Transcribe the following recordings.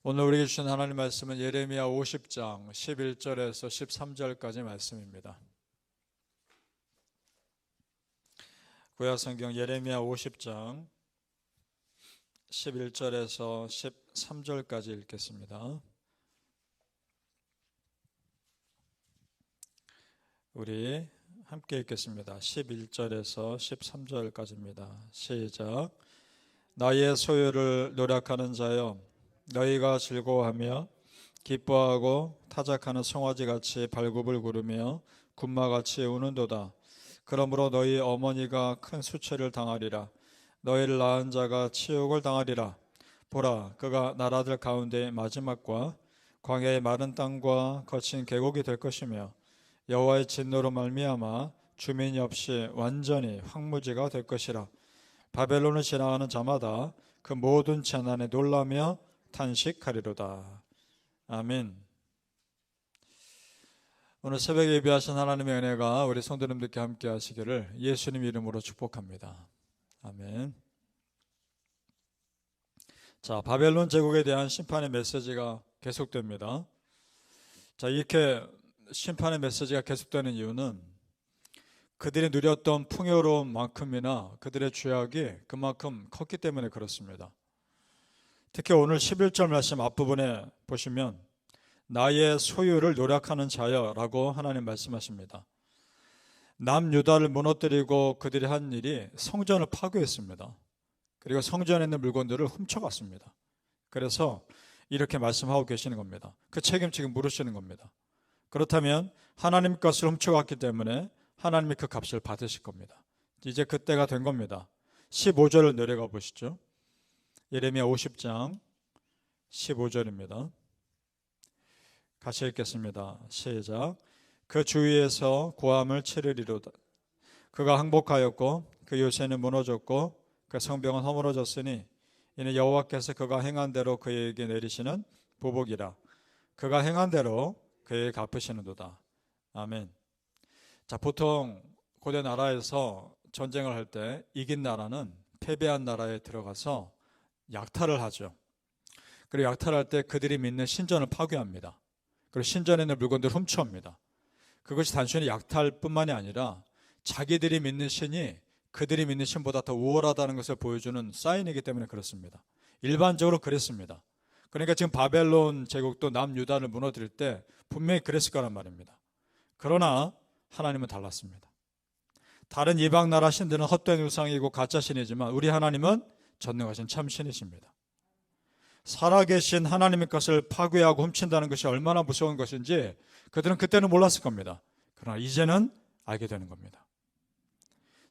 오늘 우리에게 주신 하나님 말씀은 예레미야 50장 11절에서 13절까지 말씀입니다. 구약성경 예레미야 50장 11절에서 13절까지 읽겠습니다. 우리 함께 읽겠습니다. 11절에서 13절까지입니다. 시작. 나의 소유를 노력하는 자여, 너희가 즐거워하며 기뻐하고 타작하는 송아지같이 발굽을 구르며 군마같이 우는도다. 그러므로 너희 어머니가 큰 수치를 당하리라. 너희를 낳은 자가 치욕을 당하리라. 보라, 그가 나라들 가운데 마지막과 광야의 마른 땅과 거친 계곡이 될 것이며 여호와의 진노로 말미암아 주민이 없이 완전히 황무지가 될 것이라. 바벨론을 지나가는 자마다 그 모든 재난에 놀라며 탄식하리로다. 아멘. 오늘 새벽에 예배하신 하나님의 은혜가 우리 성도님들께 함께 하시기를 예수님 이름으로 축복합니다. 아멘. 자, 바벨론 제국에 대한 심판의 메시지가 계속됩니다. 자, 이렇게 심판의 메시지가 계속되는 이유는 그들이 누렸던 풍요로움만큼이나 그들의 죄악이 그만큼 컸기 때문에 그렇습니다. 특히 오늘 11절 말씀 앞부분에 보시면 나의 소유를 노력하는 자여 라고 하나님 말씀하십니다. 남유다를 무너뜨리고 그들이 한 일이 성전을 파괴했습니다. 그리고 성전에 있는 물건들을 훔쳐갔습니다. 그래서 이렇게 말씀하고 계시는 겁니다. 그 책임 지금 물으시는 겁니다. 그렇다면 하나님 것을 훔쳐갔기 때문에 하나님이 그 값을 받으실 겁니다. 이제 그때가 된 겁니다. 15절을 내려가 보시죠. 예레미야 50장 15절입니다. 같이 읽겠습니다. 시작. 그 주위에서 고함을 치르리로다. 그가 항복하였고 그 요새는 무너졌고 그 성벽은 허물어졌으니 이는 여호와께서 그가 행한 대로 그에게 내리시는 보복이라. 그가 행한 대로 그에게 갚으시는도다. 아멘. 자, 보통 고대 나라에서 전쟁을 할 때 이긴 나라는 패배한 나라에 들어가서 약탈을 하죠. 그리고 약탈할 때 그들이 믿는 신전을 파괴합니다. 그리고 신전에 있는 물건들을 훔쳐옵니다. 그것이 단순히 약탈뿐만이 아니라 자기들이 믿는 신이 그들이 믿는 신보다 더 우월하다는 것을 보여주는 사인이기 때문에 그렇습니다. 일반적으로 그랬습니다. 그러니까 지금 바벨론 제국도 남유다를 무너뜨릴 때 분명히 그랬을 거란 말입니다. 그러나 하나님은 달랐습니다. 다른 이방 나라 신들은 헛된 우상이고 가짜 신이지만 우리 하나님은 전능하신 참 신이십니다. 살아계신 하나님의 것을 파괴하고 훔친다는 것이 얼마나 무서운 것인지 그들은 그때는 몰랐을 겁니다. 그러나 이제는 알게 되는 겁니다.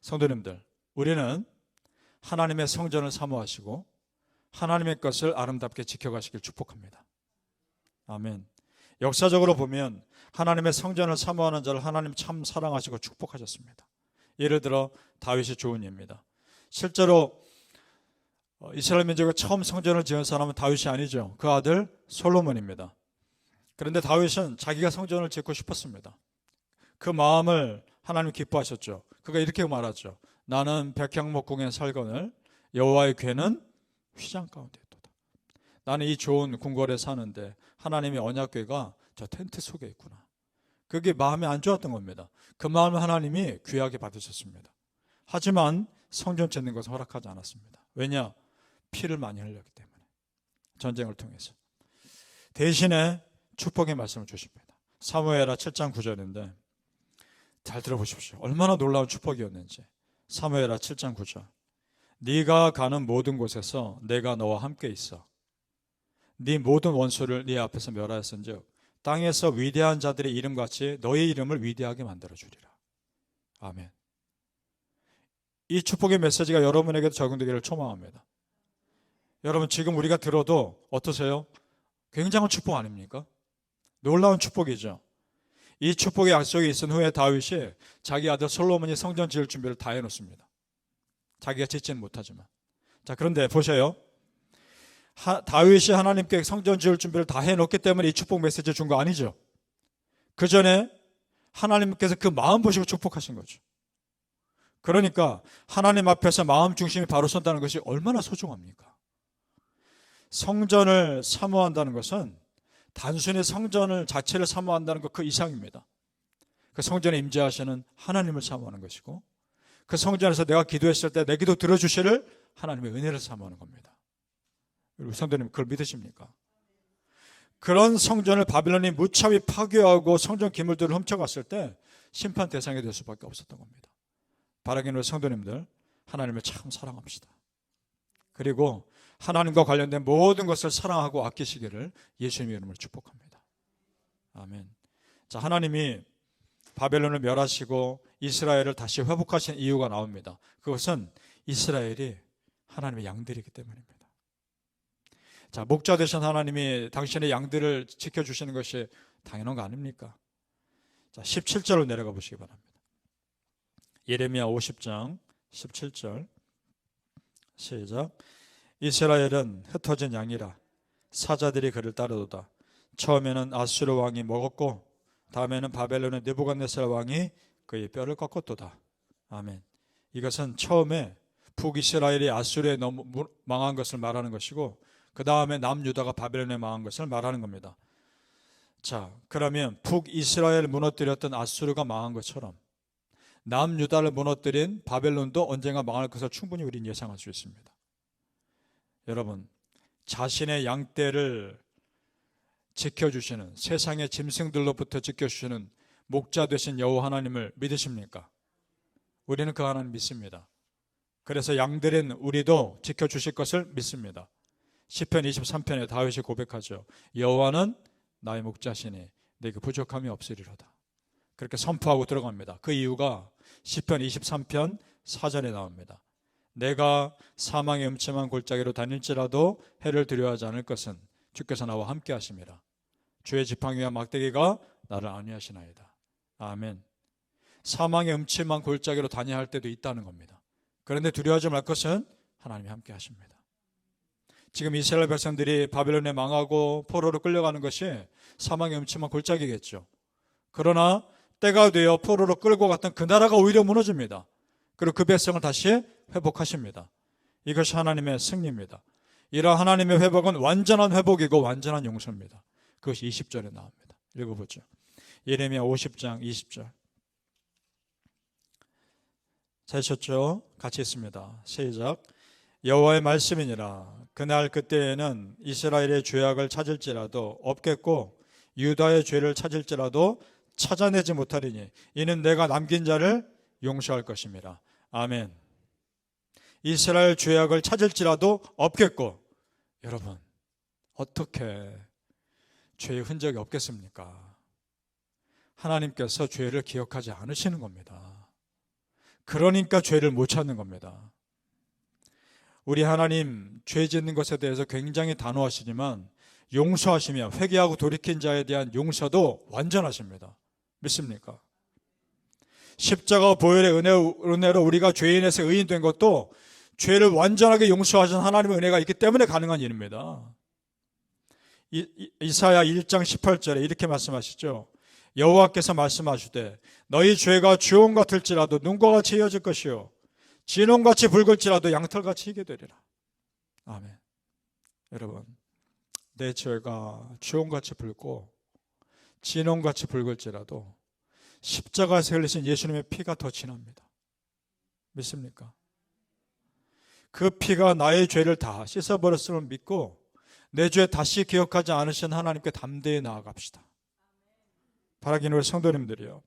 성도님들, 우리는 하나님의 성전을 사모하시고 하나님의 것을 아름답게 지켜가시길 축복합니다. 아멘. 역사적으로 보면 하나님의 성전을 사모하는 자를 하나님 참 사랑하시고 축복하셨습니다. 예를 들어 다윗이 좋은 예입니다. 실제로 이스라엘 민족의 처음 성전을 지은 사람은 다윗이 아니죠. 그 아들 솔로몬입니다. 그런데 다윗은 자기가 성전을 짓고 싶었습니다. 그 마음을 하나님 기뻐하셨죠. 그가 이렇게 말하죠. 나는 백향목궁에 살거늘 여호와의 궤는 휘장 가운데 있도다. 나는 이 좋은 궁궐에 사는데 하나님의 언약궤가 저 텐트 속에 있구나. 그게 마음에 안 좋았던 겁니다. 그 마음을 하나님이 귀하게 받으셨습니다. 하지만 성전 짓는 것은 허락하지 않았습니다. 왜냐? 피를 많이 흘렸기 때문에. 전쟁을 통해서. 대신에 축복의 말씀을 주십니다. 사무엘하 7장 9절인데 잘 들어보십시오. 얼마나 놀라운 축복이었는지. 사무엘하 7장 9절. 네가 가는 모든 곳에서 내가 너와 함께 있어. 네 모든 원수를 네 앞에서 멸하였은즉 땅에서 위대한 자들의 이름같이 너의 이름을 위대하게 만들어주리라. 아멘. 이 축복의 메시지가 여러분에게도 적용되기를 초망합니다. 여러분, 지금 우리가 들어도 어떠세요? 굉장한 축복 아닙니까? 놀라운 축복이죠. 이 축복의 약속이 있은 후에 다윗이 자기 아들 솔로몬이 성전 지을 준비를 다 해놓습니다. 자기가 짓지는 못하지만. 자, 그런데 보세요. 다윗이 하나님께 성전 지을 준비를 다 해놓기 때문에 이 축복 메시지를 준 거 아니죠. 그 전에 하나님께서 그 마음 보시고 축복하신 거죠. 그러니까 하나님 앞에서 마음 중심이 바로 선다는 것이 얼마나 소중합니까? 성전을 사모한다는 것은 단순히 성전을 자체를 사모한다는 것 그 이상입니다. 그 성전에 임재하시는 하나님을 사모하는 것이고, 그 성전에서 내가 기도했을 때 내 기도 들어주시를 하나님의 은혜를 사모하는 겁니다. 우리 성도님 그걸 믿으십니까? 그런 성전을 바빌론이 무차히 파괴하고 성전 기물들을 훔쳐갔을 때 심판 대상이 될 수밖에 없었던 겁니다. 바라기는 성도님들, 하나님을 참 사랑합시다. 그리고 하나님과 관련된 모든 것을 사랑하고 아끼시기를 예수님의 이름으로 축복합니다. 아멘. 자, 하나님이 바벨론을 멸하시고 이스라엘을 다시 회복하신 이유가 나옵니다. 그것은 이스라엘이 하나님의 양들이기 때문입니다. 자, 목자 되신 하나님이 당신의 양들을 지켜주시는 것이 당연한 거 아닙니까? 자, 17절로 내려가 보시기 바랍니다. 예레미야 50장 17절 시작. 이스라엘은 흩어진 양이라 사자들이 그를 따르도다. 처음에는 아수르 왕이 먹었고 다음에는 바벨론의 느부갓네살 왕이 그의 뼈를 꺾었도다. 아멘. 이것은 처음에 북이스라엘이 아수르에 너무 망한 것을 말하는 것이고, 그 다음에 남유다가 바벨론에 망한 것을 말하는 겁니다. 자, 그러면 북이스라엘을 무너뜨렸던 아수르가 망한 것처럼 남유다를 무너뜨린 바벨론도 언젠가 망할 것을 충분히 우리는 예상할 수 있습니다. 여러분, 자신의 양떼를 지켜주시는, 세상의 짐승들로부터 지켜주시는 목자 되신 여호와 하나님을 믿으십니까? 우리는 그 하나님 믿습니다. 그래서 양들인 우리도 지켜주실 것을 믿습니다. 시편 23편에 다윗이 고백하죠. 여호와는 나의 목자시니 내게 부족함이 없으리로다. 그렇게 선포하고 들어갑니다. 그 이유가 시편 23편 4절에 나옵니다. 내가 사망의 음침한 골짜기로 다닐지라도 해를 두려워하지 않을 것은 주께서 나와 함께 하심이라. 주의 지팡이와 막대기가 나를 안위하시나이다. 아멘. 사망의 음침한 골짜기로 다녀야 할 때도 있다는 겁니다. 그런데 두려워하지 말 것은 하나님이 함께 하십니다. 지금 이스라엘 백성들이 바벨론에 망하고 포로로 끌려가는 것이 사망의 음침한 골짜기겠죠. 그러나 때가 되어 포로로 끌고 갔던 그 나라가 오히려 무너집니다. 그리고 그 백성을 다시 회복하십니다. 이것이 하나님의 승리입니다. 이러한 하나님의 회복은 완전한 회복이고 완전한 용서입니다. 그것이 20절에 나옵니다. 읽어보죠. 예레미야 50장 20절. 찾으셨죠? 같이 있습니다. 시작. 여호와의 말씀이니라. 그날 그때에는 이스라엘의 죄악을 찾을지라도 없겠고 유다의 죄를 찾을지라도 찾아내지 못하리니 이는 내가 남긴 자를 용서할 것임이라. 아멘. 이스라엘 죄악을 찾을지라도 없겠고, 여러분 어떻게 죄의 흔적이 없겠습니까? 하나님께서 죄를 기억하지 않으시는 겁니다. 그러니까 죄를 못 찾는 겁니다. 우리 하나님 죄 짓는 것에 대해서 굉장히 단호하시지만 용서하시며 회개하고 돌이킨 자에 대한 용서도 완전하십니다. 믿습니까? 십자가 보혈의 은혜로 우리가 죄인에서 의인된 것도 죄를 완전하게 용서하신 하나님의 은혜가 있기 때문에 가능한 일입니다. 이사야 1장 18절에 이렇게 말씀하시죠. 여호와께서 말씀하시되 너희 죄가 주홍 같을지라도 눈과 같이 이어질 것이요 진홍같이 붉을지라도 양털같이 희게 되리라. 아멘. 여러분, 내 죄가 주홍같이 붉고 진홍같이 붉을지라도 십자가에서 흘리신 예수님의 피가 더 진합니다. 믿습니까? 그 피가 나의 죄를 다 씻어버렸음을 믿고 내 죄 다시 기억하지 않으신 하나님께 담대히 나아갑시다. 바라기는 우리 성도님들이요,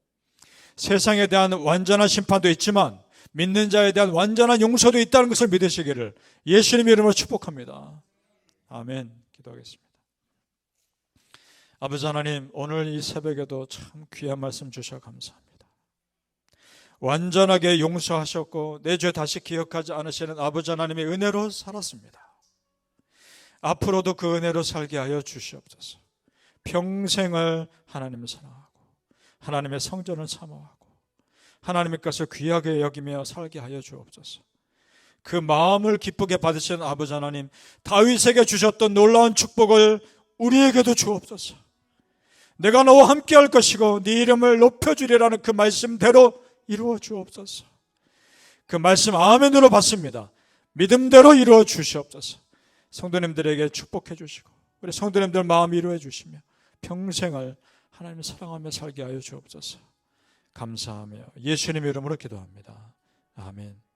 세상에 대한 완전한 심판도 있지만 믿는 자에 대한 완전한 용서도 있다는 것을 믿으시기를 예수님의 이름으로 축복합니다. 아멘. 기도하겠습니다. 아버지 하나님, 오늘 이 새벽에도 참 귀한 말씀 주셔 감사합니다. 완전하게 용서하셨고 내 죄 다시 기억하지 않으시는 아버지 하나님의 은혜로 살았습니다. 앞으로도 그 은혜로 살게 하여 주시옵소서. 평생을 하나님을 사랑하고 하나님의 성전을 사모하고 하나님의 것을 귀하게 여기며 살게 하여 주옵소서. 그 마음을 기쁘게 받으시는 아버지 하나님, 다윗에게 주셨던 놀라운 축복을 우리에게도 주옵소서. 내가 너와 함께 할 것이고 네 이름을 높여주리라는 그 말씀대로 이루어 주옵소서. 그 말씀 아멘으로 받습니다. 믿음대로 이루어 주시옵소서. 성도님들에게 축복해 주시고 우리 성도님들 마음 위로해 주시며 평생을 하나님을 사랑하며 살게 하여 주옵소서. 감사하며 예수님의 이름으로 기도합니다. 아멘.